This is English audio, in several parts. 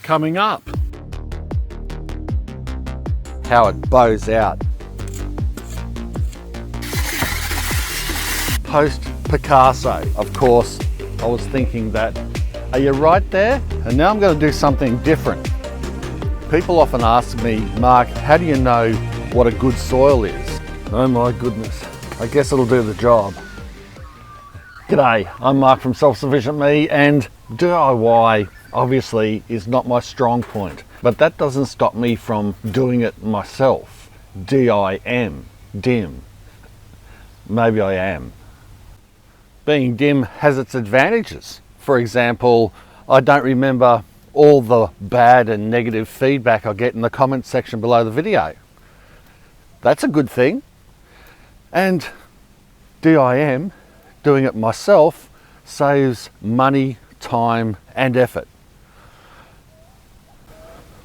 coming up. How it bows out. Post Picasso. Of course, I was thinking that, are you right there? And now I'm going to do something different. People often ask me, Mark, how do you know what a good soil is? Oh my goodness, I guess it'll do the job. G'day, I'm Mark from Self-Sufficient Me, and DIY obviously is not my strong point, but that doesn't stop me from doing it myself. D-I-M, dim. Maybe I am. Being dim has its advantages. For example, I don't remember all the bad and negative feedback I get in the comment section below the video. That's a good thing. And DIM, doing it myself, saves money, time and effort.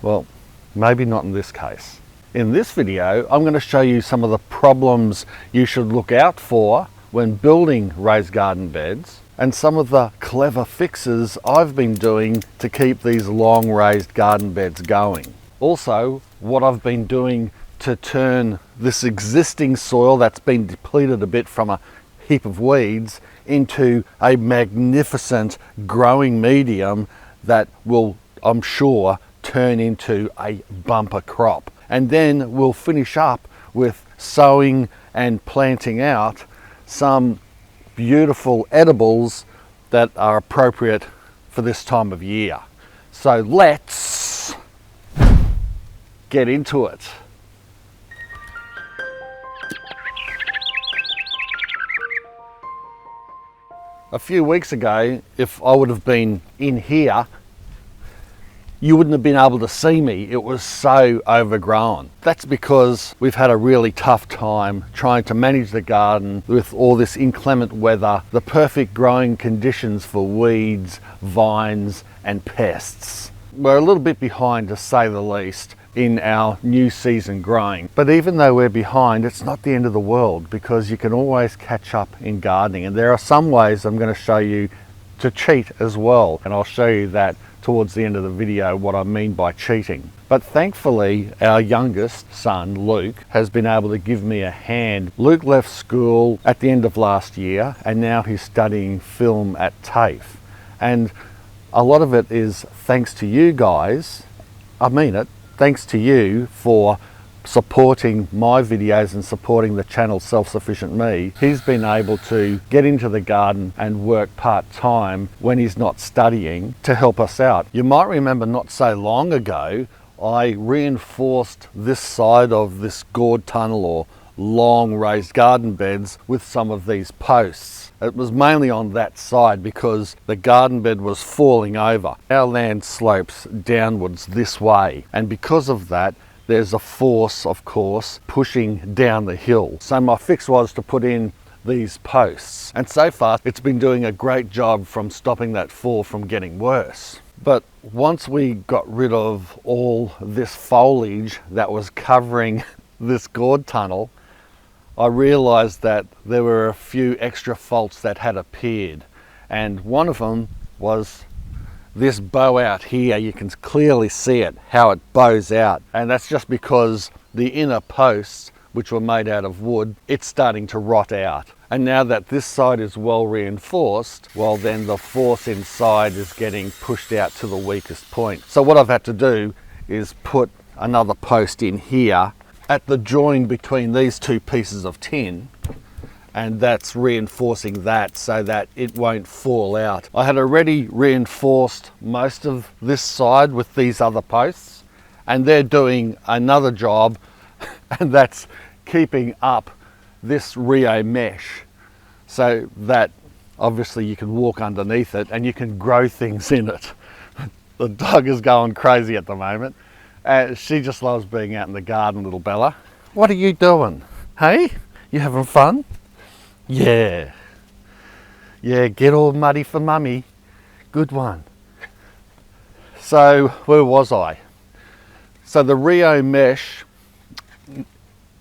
Well, maybe not in this case. In this video, I'm going to show you some of the problems you should look out for when building raised garden beds, and some of the clever fixes I've been doing to keep these long raised garden beds going. Also, what I've been doing to turn this existing soil that's been depleted a bit from a heap of weeds into a magnificent growing medium that will, I'm sure, turn into a bumper crop. And then we'll finish up with sowing and planting out some beautiful edibles that are appropriate for this time of year. So let's get into it. A few weeks ago, if I would have been in here, you wouldn't have been able to see me. It was so overgrown. That's because we've had a really tough time trying to manage the garden with all this inclement weather, the perfect growing conditions for weeds, vines and pests. We're a little bit behind, to say the least, in our new season growing. But even though we're behind, it's not the end of the world, because you can always catch up in gardening. And there are some ways I'm going to show you to cheat as well. And I'll show you that towards the end of the video, what I mean by cheating. But thankfully, our youngest son, Luke, has been able to give me a hand. Luke left school at the end of last year, and now he's studying film at TAFE. And a lot of it is thanks to you guys. I mean it. Thanks to you for supporting my videos and supporting the channel Self-Sufficient Me. He's been able to get into the garden and work part-time when he's not studying to help us out. You might remember not so long ago, I reinforced this side of this gourd tunnel or long raised garden beds with some of these posts. It was mainly on that side because the garden bed was falling over. Our land slopes downwards this way, and because of that, there's a force, of course, pushing down the hill. So my fix was to put in these posts. And so far, it's been doing a great job from stopping that fall from getting worse. But once we got rid of all this foliage that was covering this gourd tunnel, I realized that there were a few extra faults that had appeared. And one of them was this bow out here. You can clearly see it, how it bows out, and that's just because the inner posts, which were made out of wood, it's starting to rot out. And now that this side is well reinforced, well then the force inside is getting pushed out to the weakest point. So what I've had to do is put another post in here at the join between these two pieces of tin, and that's reinforcing that so that it won't fall out. I had already reinforced most of this side with these other posts, and they're doing another job, and that's keeping up this Rio mesh so that obviously you can walk underneath it and you can grow things in it. The dog is going crazy at the moment. She just loves being out in the garden, little Bella. What are you doing? Hey, you having fun? Yeah, get all muddy for mummy. Good one. So where was I? So the Rio mesh,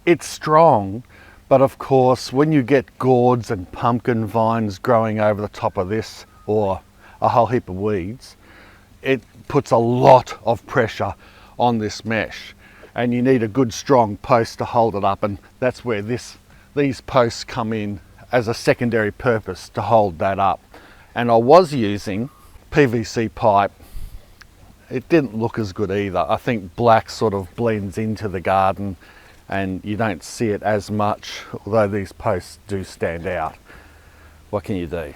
it's strong, but of course when you get gourds and pumpkin vines growing over the top of this, or a whole heap of weeds, it puts a lot of pressure on this mesh, and you need a good strong post to hold it up, and that's where these posts come in as a secondary purpose to hold that up. And I was using PVC pipe. It didn't look as good either. I think black sort of blends into the garden and you don't see it as much, although these posts do stand out. What can you do?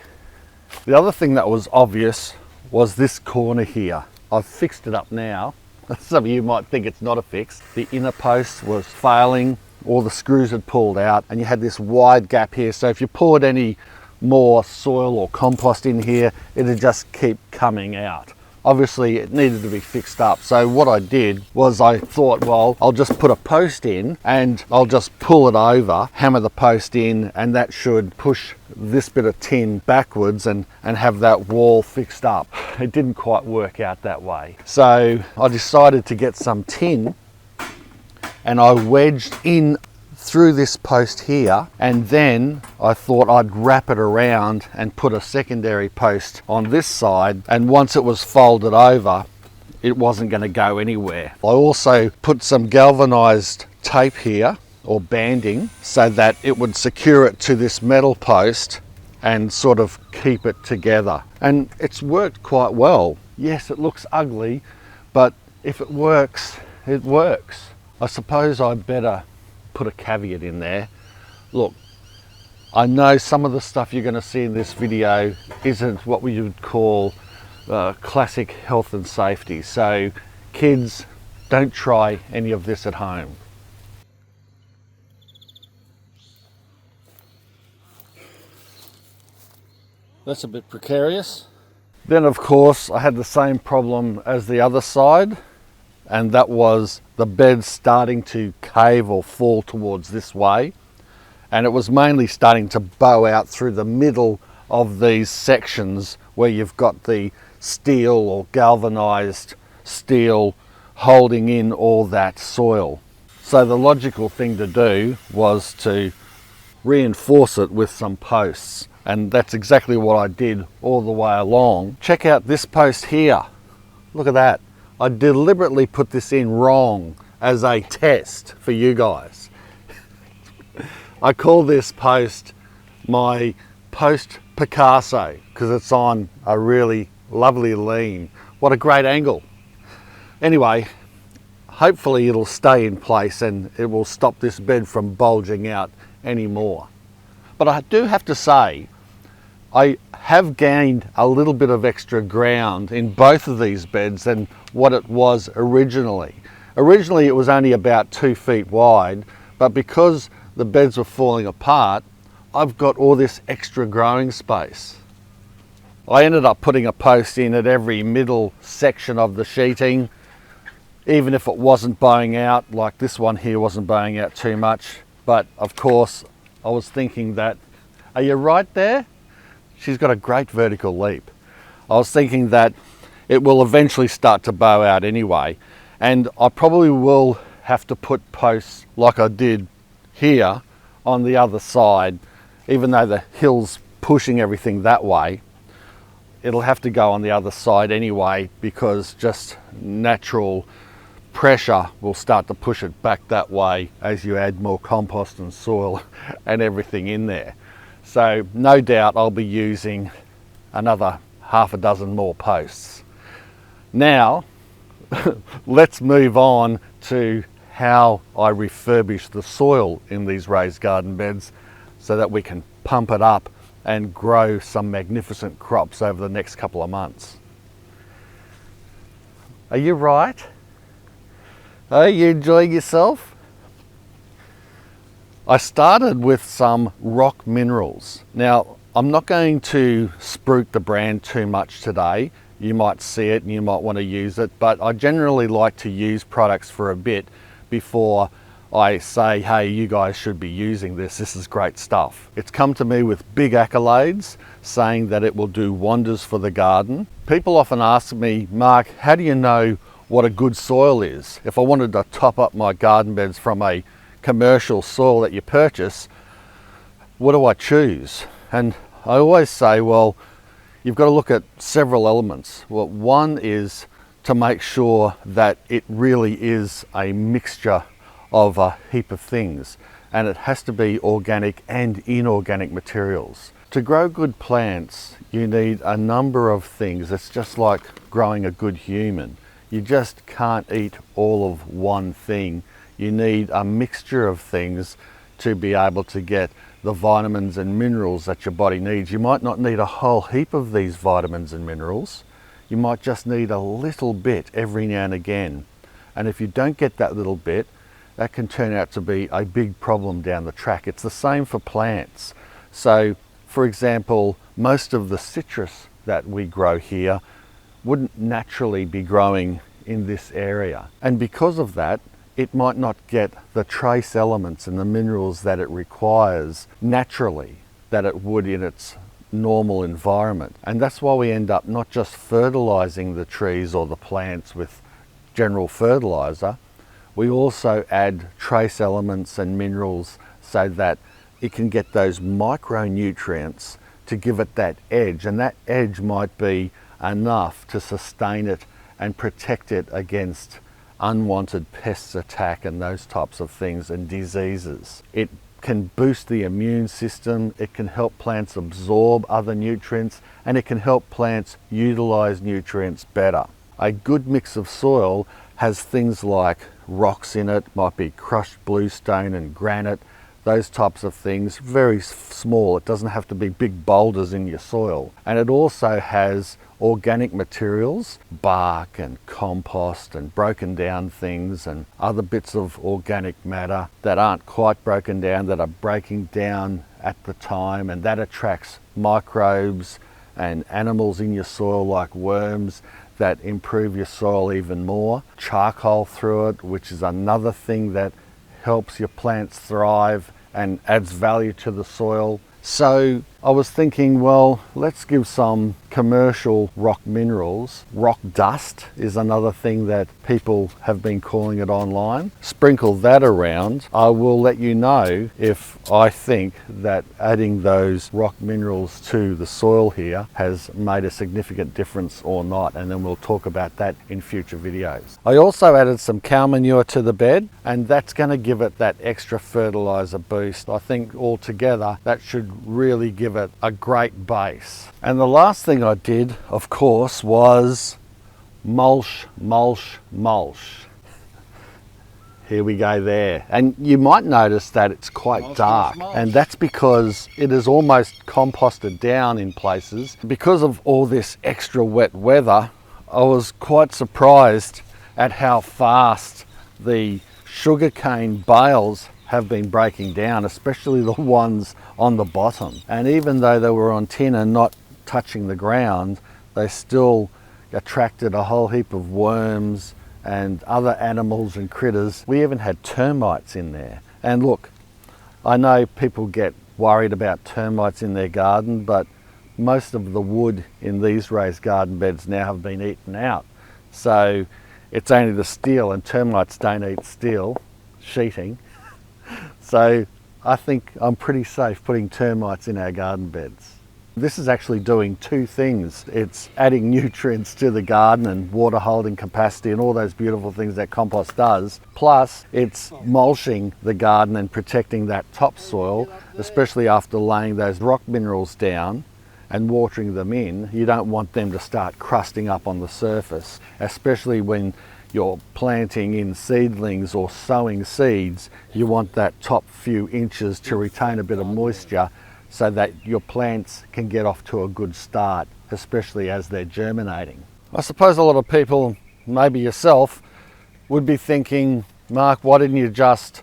The other thing that was obvious was this corner here. I've fixed it up now. Some of you might think it's not a fix. The inner post was failing, all the screws had pulled out, and you had this wide gap here. So if you poured any more soil or compost in here, it'd just keep coming out. Obviously it needed to be fixed up. So what I did was I thought, well, I'll just put a post in and I'll just pull it over, hammer the post in, and that should push this bit of tin backwards and have that wall fixed up. It didn't quite work out that way. So I decided to get some tin and I wedged in through this post here, and then I thought I'd wrap it around and put a secondary post on this side, and once it was folded over it wasn't going to go anywhere. I also put some galvanized tape here, or banding, so that it would secure it to this metal post and sort of keep it together, and it's worked quite well. Yes, it looks ugly, but if it works, it works. I suppose I better put a caveat in there. Look, I know some of the stuff you're going to see in this video isn't what we would call classic health and safety, so kids, don't try any of this at home. That's a bit precarious. Then of course I had the same problem as the other side, and that was the bed starting to cave or fall towards this way, and it was mainly starting to bow out through the middle of these sections where you've got the steel or galvanized steel holding in all that soil. So the logical thing to do was to reinforce it with some posts, and that's exactly what I did all the way along. Check out this post here, look at that. I deliberately put this in wrong as a test for you guys. I call this post my post Picasso because it's on a really lovely lean. What a great angle. Anyway, hopefully it'll stay in place and it will stop this bed from bulging out anymore. But I do have to say, I have gained a little bit of extra ground in both of these beds than what it was originally. Originally it was only about 2 feet wide, but because the beds were falling apart, I've got all this extra growing space. I ended up putting a post in at every middle section of the sheeting, even if it wasn't bowing out, like this one here wasn't bowing out too much. But of course, I was thinking that, are you right there? She's got a great vertical leap. I was thinking that it will eventually start to bow out anyway, and I probably will have to put posts like I did here on the other side. Even though the hill's pushing everything that way, it'll have to go on the other side anyway, because just natural pressure will start to push it back that way as you add more compost and soil and everything in there. So no doubt I'll be using another half a dozen more posts. Now let's move on to how I refurbish the soil in these raised garden beds so that we can pump it up and grow some magnificent crops over the next couple of months. Are you right? Are you enjoying yourself? I started with some rock minerals. Now, I'm not going to spruik the brand too much today. You might see it and you might want to use it, but I generally like to use products for a bit before I say, hey, you guys should be using this. This is great stuff. It's come to me with big accolades saying that it will do wonders for the garden. People often ask me, Mark, how do you know what a good soil is? If I wanted to top up my garden beds from a commercial soil that you purchase, what do I choose? And I always say, well, you've got to look at several elements. Well, one is to make sure that it really is a mixture of a heap of things, and it has to be organic and inorganic materials. To grow good plants, you need a number of things. It's just like growing a good human. You just can't eat all of one thing. You need a mixture of things to be able to get the vitamins and minerals that your body needs. You might not need a whole heap of these vitamins and minerals. You might just need a little bit every now and again. And if you don't get that little bit, that can turn out to be a big problem down the track. It's the same for plants. So, for example, most of the citrus that we grow here wouldn't naturally be growing in this area. And because of that, it might not get the trace elements and the minerals that it requires naturally that it would in its normal environment. And that's why we end up not just fertilizing the trees or the plants with general fertilizer, we also add trace elements and minerals so that it can get those micronutrients to give it that edge, and that edge might be enough to sustain it and protect it against unwanted pests attack and those types of things and diseases. It can boost the immune system, it can help plants absorb other nutrients, and it can help plants utilize nutrients better. A good mix of soil has things like rocks in it, might be crushed bluestone and granite, those types of things, very small. It doesn't have to be big boulders in your soil. And it also has organic materials, bark and compost and broken down things and other bits of organic matter that aren't quite broken down, that are breaking down at the time, and that attracts microbes and animals in your soil like worms that improve your soil even more. Charcoal through it, which is another thing that helps your plants thrive and adds value to the soil. So I was thinking, well, let's give some commercial rock minerals. Rock dust is another thing that people have been calling it online. Sprinkle that around. I will let you know if I think that adding those rock minerals to the soil here has made a significant difference or not, and then we'll talk about that in future videos. I also added some cow manure to the bed, and that's going to give it that extra fertilizer boost. I think altogether that should really give it a great base. And the last thing I did, of course, was mulch. Here we go there. And you might notice that it's quite dark, and that's because it is almost composted down in places. Because of all this extra wet weather, I was quite surprised at how fast the sugarcane bales have been breaking down, especially the ones on the bottom. And even though they were on tin and not touching the ground, they still attracted a whole heap of worms and other animals and critters. We even had termites in there. And look, I know people get worried about termites in their garden, but most of the wood in these raised garden beds now have been eaten out. So it's only the steel, and termites don't eat steel sheeting. So I think I'm pretty safe putting termites in our garden beds. This is actually doing two things. It's adding nutrients to the garden and water holding capacity and all those beautiful things that compost does. Plus it's mulching the garden and protecting that topsoil, especially after laying those rock minerals down and watering them in. You don't want them to start crusting up on the surface, especially when you're planting in seedlings or sowing seeds. You want that top few inches to retain a bit of moisture so that your plants can get off to a good start, especially as they're germinating. I suppose a lot of people, maybe yourself, would be thinking, Mark, why didn't you just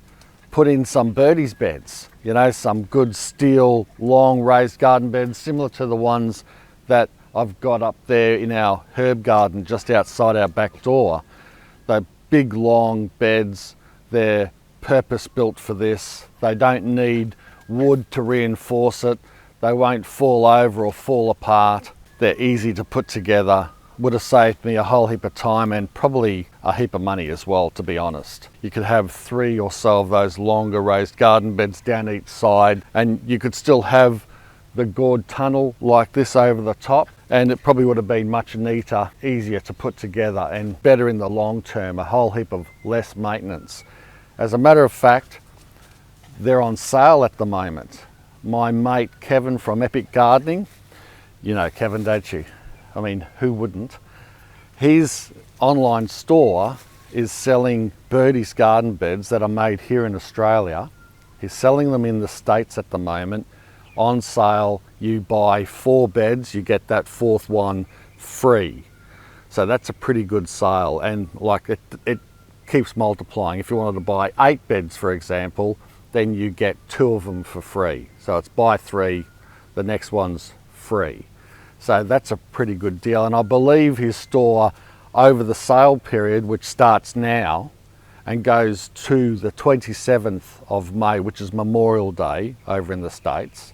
put in some birdies beds? You know, some good steel, long raised garden beds, similar to the ones that I've got up there in our herb garden just outside our back door. They're big, long beds. They're purpose built for this. They don't need wood to reinforce it. They won't fall over or fall apart. They're easy to put together. Would have saved me a whole heap of time and probably a heap of money as well, to be honest. You could have 3 or so of those longer raised garden beds down each side, and you could still have the gourd tunnel like this over the top, and it probably would have been much neater, easier to put together, and better in the long term, a whole heap of less maintenance. As a matter of fact, they're on sale at the moment. My mate Kevin from Epic Gardening, you know Kevin, don't you? I mean, who wouldn't? His online store is selling Birdie's garden beds that are made here in Australia. He's selling them in the States at the moment, on sale. You buy 4 beds, you get that 4th one free. So that's a pretty good sale, and like it keeps multiplying. If you wanted to buy 8 beds, for example, then you get 2 of them for free. So it's buy 3, the next one's free. So that's a pretty good deal. And I believe his store, over the sale period, which starts now and goes to the 27th of May, which is Memorial Day over in the States,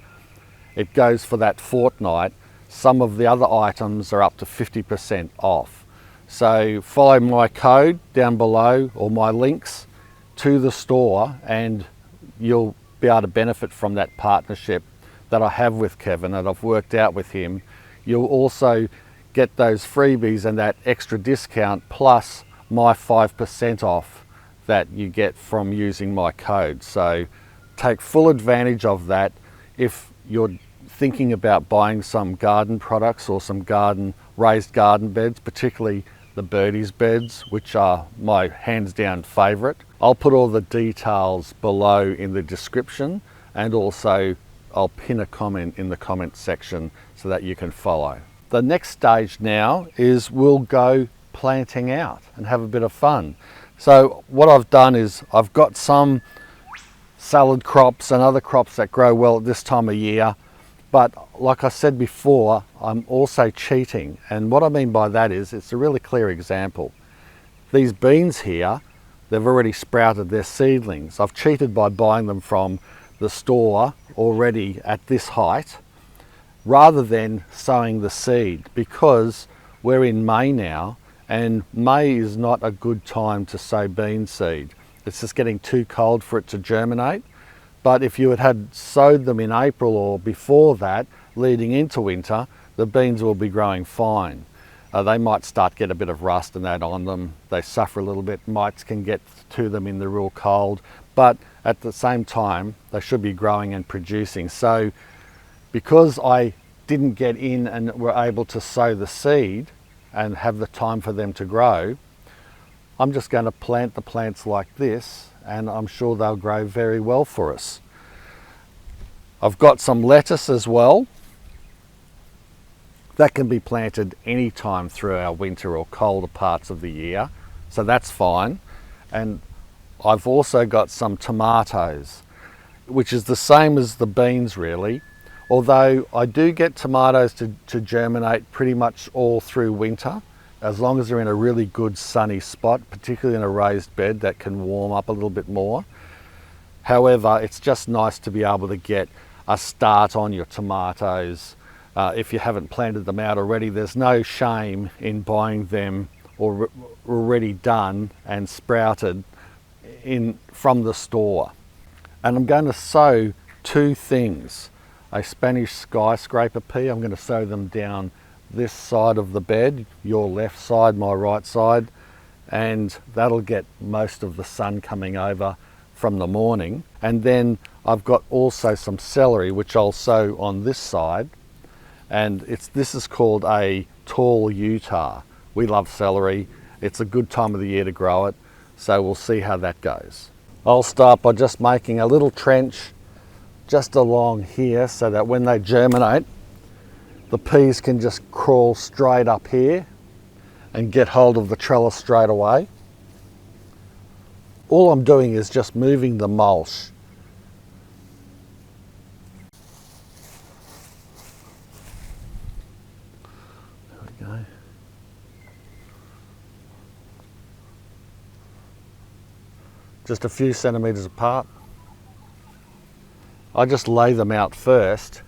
it goes for that fortnight. Some of the other items are up to 50% off. So follow my code down below, or my links to the store, and you'll be able to benefit from that partnership that I have with Kevin, that I've worked out with him. You'll also get those freebies and that extra discount, plus my 5% off that you get from using my code. So take full advantage of that. If you're thinking about buying some garden products or some raised garden beds, particularly the Birdie's beds, which are my hands down favourite, I'll put all the details below in the description, and also I'll pin a comment in the comment section so that you can follow. The next stage now is we'll go planting out and have a bit of fun. So what I've done is I've got some salad crops and other crops that grow well at this time of year, but like I said before, I'm also cheating. And what I mean by that is, it's a really clear example. These beans here, they've already sprouted their seedlings. I've cheated by buying them from the store already at this height, rather than sowing the seed, because we're in May now, and May is not a good time to sow bean seed. It's just getting too cold for it to germinate. But if you had sowed them in April or before that, leading into winter, the beans will be growing fine. They might start to get a bit of rust and that on them. They suffer a little bit. Mites can get to them in the real cold, but at the same time, they should be growing and producing. So because I didn't get in and were able to sow the seed and have the time for them to grow, I'm just going to plant the plants like this, and I'm sure they'll grow very well for us. I've got some lettuce as well. That can be planted any time through our winter or colder parts of the year, so that's fine. And I've also got some tomatoes, which is the same as the beans really, although I do get tomatoes to germinate pretty much all through winter, as long as they're in a really good sunny spot, particularly in a raised bed that can warm up a little bit more. However, it's just nice to be able to get a start on your tomatoes. If you haven't planted them out already, there's no shame in buying them already done and sprouted from the store. And I'm going to sow 2 things. A Spanish skyscraper pea, I'm going to sow them down this side of the bed, your left side, my right side, and that'll get most of the sun coming over from the morning. And then I've got also some celery, which I'll sow on this side, and this is called a tall Utah. We love celery. It's a good time of the year to grow it, so we'll see how that goes. I'll start by just making a little trench just along here, so that when they germinate, the peas can just crawl straight up here and get hold of the trellis straight away. All I'm doing is just moving the mulch. There we go. Just a few centimetres apart. I just lay them out first,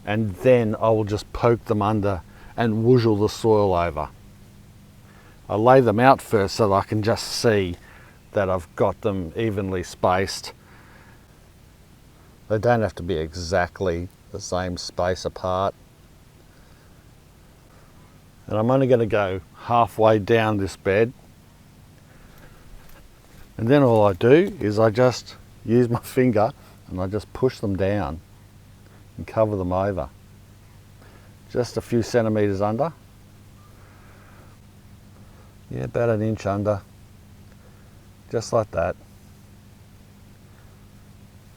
and then I will just poke them under and woozle the soil over. I lay them out first so that I can just see that I've got them evenly spaced. They don't have to be exactly the same space apart. And I'm only going to go halfway down this bed. And then all I do is I just use my finger and I just push them down and cover them over. Just a few centimetres under. Yeah, about an inch under. Just like that.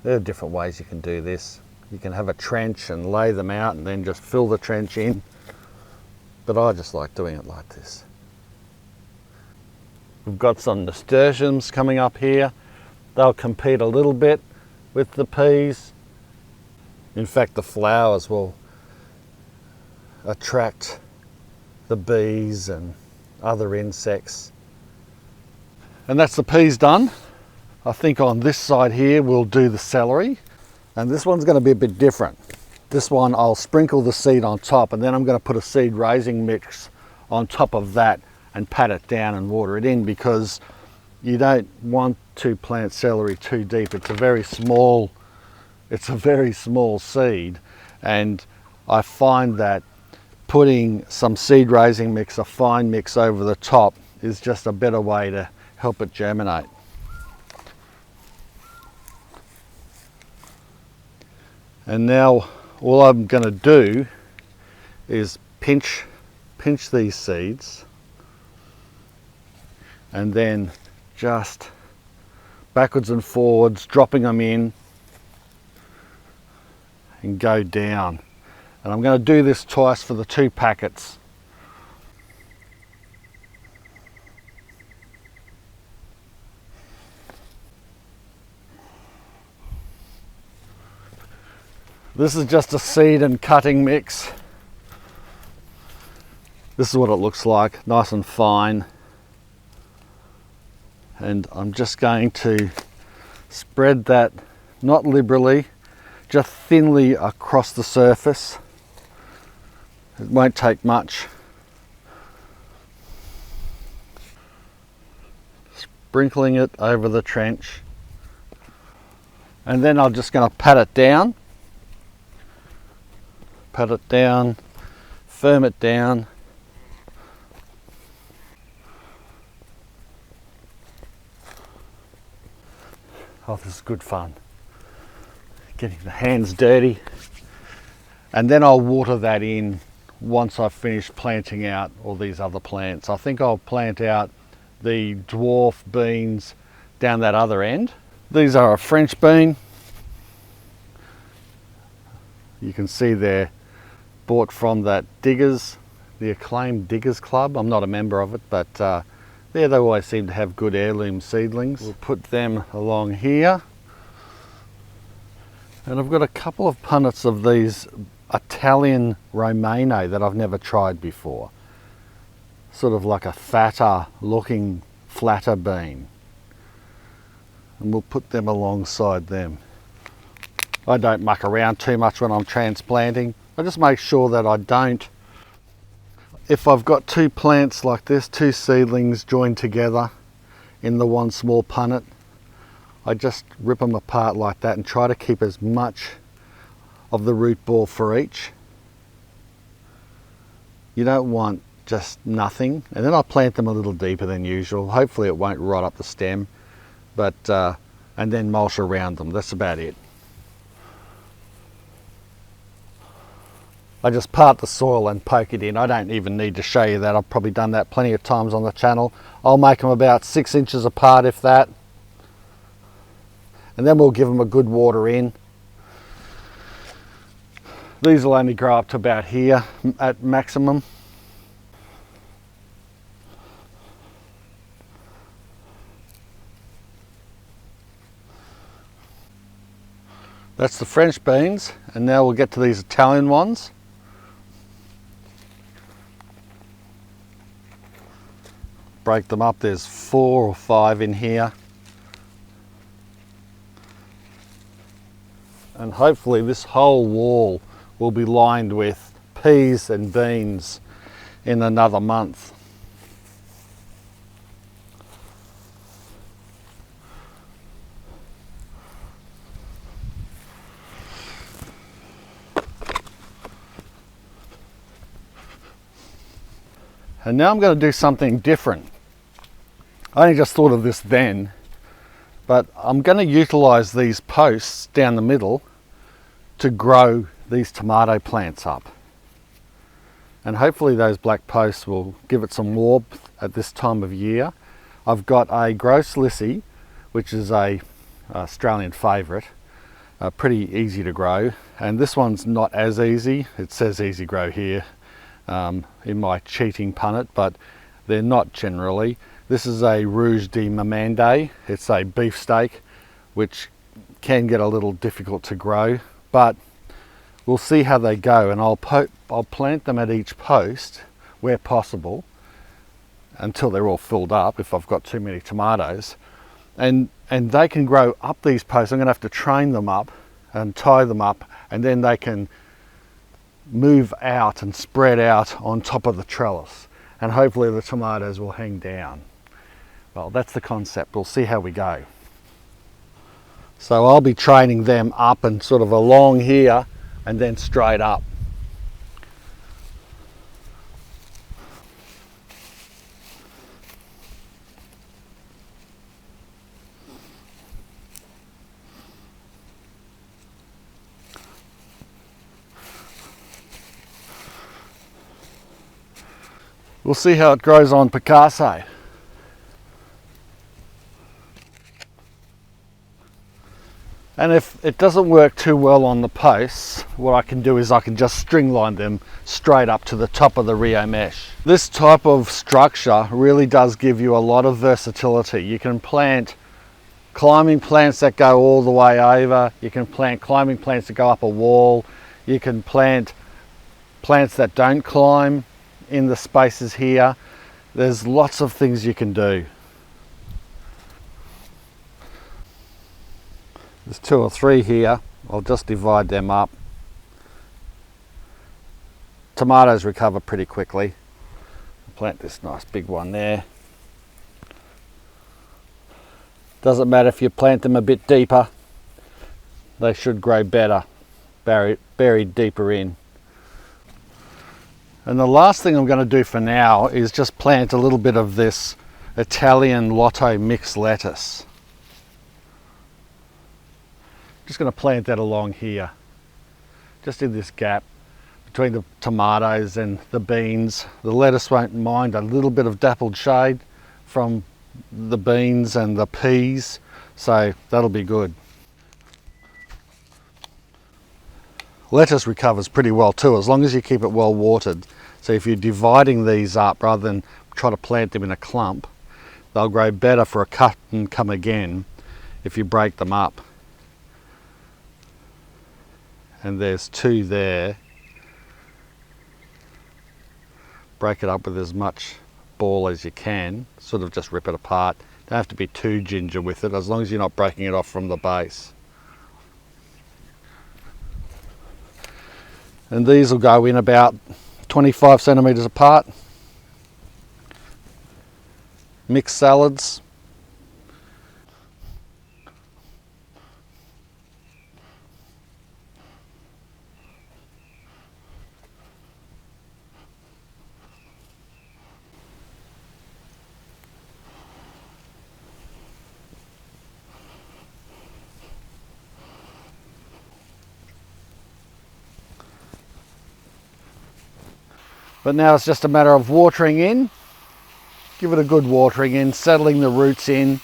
There are different ways you can do this. You can have a trench and lay them out and then just fill the trench in. But I just like doing it like this. We've got some nasturtiums coming up here. They'll compete a little bit with the peas. In fact, the flowers will attract the bees and other insects. And that's the peas done. I think on this side here we'll do the celery, and this one's going to be a bit different. This one I'll sprinkle the seed on top, and then I'm going to put a seed raising mix on top of that and pat it down and water it in, because you don't want to plant celery too deep. It's a very small seed, and I find that putting some seed raising mix, a fine mix over the top, is just a better way to help it germinate. And now all I'm going to do is pinch these seeds, and then just backwards and forwards, dropping them in and go down. And I'm going to do this twice for the 2 packets. This is just a seed and cutting mix. This is what it looks like, nice and fine. And I'm just going to spread that, not liberally, just thinly across the surface. It won't take much. Sprinkling it over the trench. And then I'm just going to pat it down. Pat it down, firm it down. Oh, this is good fun. Getting the hands dirty. And then I'll water that in once I've finished planting out all these other plants. I think I'll plant out the dwarf beans down that other end. These are a French bean. You can see they're bought from that Diggers, the acclaimed Diggers Club. I'm not a member of it, but they always seem to have good heirloom seedlings. We'll put them along here. And I've got a couple of punnets of these Italian Romano that I've never tried before. Sort of like a fatter looking, flatter bean. And we'll put them alongside them. I don't muck around too much when I'm transplanting. I just make sure that I don't, if I've got 2 plants like this, 2 seedlings joined together in the one small punnet, I just rip them apart like that and try to keep as much of the root ball for each. You don't want just nothing. And then I'll plant them a little deeper than usual. Hopefully it won't rot up the stem, but and then mulch around them. That's about it. I just part the soil and poke it in. I don't even need to show you that. I've probably done that plenty of times on the channel. I'll make them about 6 inches apart, if that. And then we'll give them a good water in. These will only grow up to about here at maximum. That's the French beans, and now we'll get to these Italian ones. Break them up, there's 4 or 5 in here. And hopefully this whole wall will be lined with peas and beans in another month. And now I'm going to do something different. I only just thought of this then, but I'm going to utilize these posts down the middle to grow these tomato plants up. And hopefully those black posts will give it some warmth at this time of year. I've got a gross lissy, which is a Australian favourite, pretty easy to grow. And this one's not as easy. It says easy grow here in my cheating punnet, but they're not generally. This is a Rouge de Mamande. It's a beefsteak, which can get a little difficult to grow, but we'll see how they go. And I'll plant them at each post where possible until they're all filled up if I've got too many tomatoes. And they can grow up these posts. I'm going to have to train them up and tie them up, and then they can move out and spread out on top of the trellis. And hopefully the tomatoes will hang down. Well, that's the concept. We'll see how we go. So I'll be training them up and sort of along here and then straight up. We'll see how it grows on Picasso. And if it doesn't work too well on the posts, what I can do is I can just string line them straight up to the top of the Rio mesh. This type of structure really does give you a lot of versatility. You can plant climbing plants that go all the way over. You can plant climbing plants that go up a wall. You can plant plants that don't climb in the spaces here. There's lots of things you can do. There's 2 or 3 here. I'll just divide them up. Tomatoes recover pretty quickly. I'll plant this nice big one there. Doesn't matter if you plant them a bit deeper. They should grow better, buried deeper in. And the last thing I'm going to do for now is just plant a little bit of this Italian Lotto mixed lettuce. Just going to plant that along here, just in this gap between the tomatoes and the beans. The lettuce won't mind a little bit of dappled shade from the beans and the peas, so that'll be good. Lettuce recovers pretty well too, as long as you keep it well watered. So if you're dividing these up rather than try to plant them in a clump, they'll grow better for a cut and come again if you break them up. And there's 2 there. Break it up with as much ball as you can, sort of just rip it apart. Don't have to be too ginger with it, as long as you're not breaking it off from the base. And these will go in about 25 centimetres apart. Mixed salads. But now it's just a matter of watering in. Give it a good watering in, settling the roots in.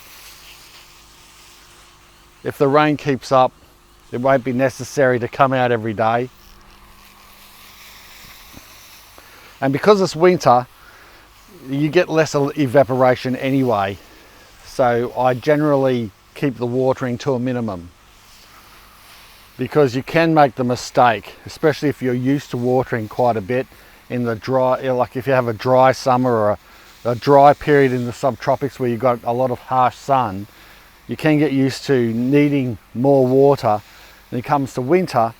If the rain keeps up, it won't be necessary to come out every day. And because it's winter, you get less evaporation anyway. So I generally keep the watering to a minimum, because you can make the mistake, especially if you're used to watering quite a bit in the dry, like if you have a dry summer or a dry period in the subtropics where you've got a lot of harsh sun, you can get used to needing more water. When it comes to winter,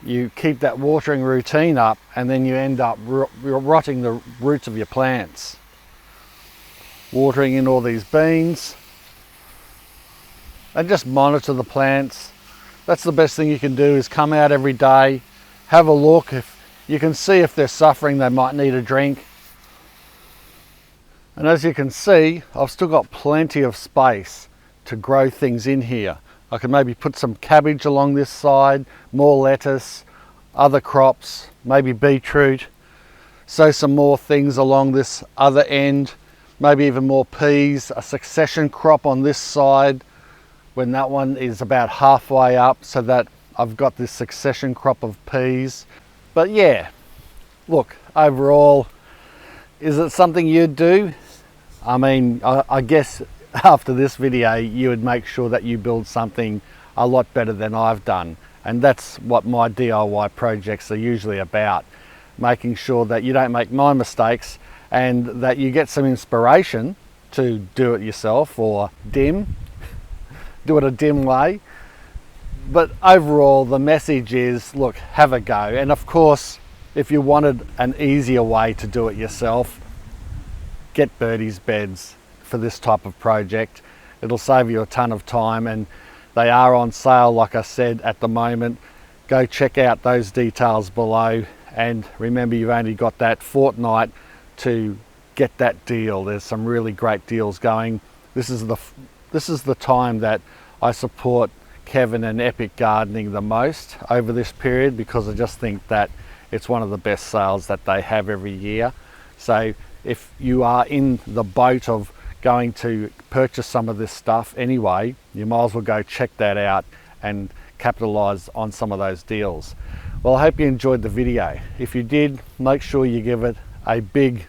you keep that watering routine up and then you end up rotting the roots of your plants. Watering in all these beans and just monitor the plants. That's the best thing you can do, is come out every day, have a look. If you can see if they're suffering, they might need a drink. And as you can see, I've still got plenty of space to grow things in here. I can maybe put some cabbage along this side, more lettuce, other crops, maybe beetroot, sow some more things along this other end, maybe even more peas, a succession crop on this side when that one is about halfway up, so that I've got this succession crop of peas. But yeah, look, overall, is it something you'd do? I mean, I guess after this video, you would make sure that you build something a lot better than I've done. And that's what my DIY projects are usually about. Making sure that you don't make my mistakes and that you get some inspiration to do it yourself, or do it a dim way. But overall, the message is, look, have a go. And of course, if you wanted an easier way to do it yourself, get Birdie's beds for this type of project. It'll save you a ton of time, and they are on sale, like I said, at the moment. Go check out those details below, and remember, you've only got that fortnight to get that deal. There's some really great deals going. This is the time that I support Kevin and Epic Gardening the most over this period, because I just think that it's one of the best sales that they have every year. So if you are in the boat of going to purchase some of this stuff anyway, you might as well go check that out and capitalize on some of those deals. Well, I hope you enjoyed the video. If you did, make sure you give it a big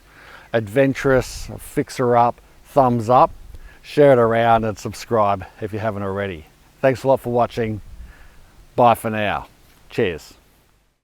adventurous fixer up thumbs up, share it around, and subscribe if you haven't already. Thanks a lot for watching. Bye for now. Cheers.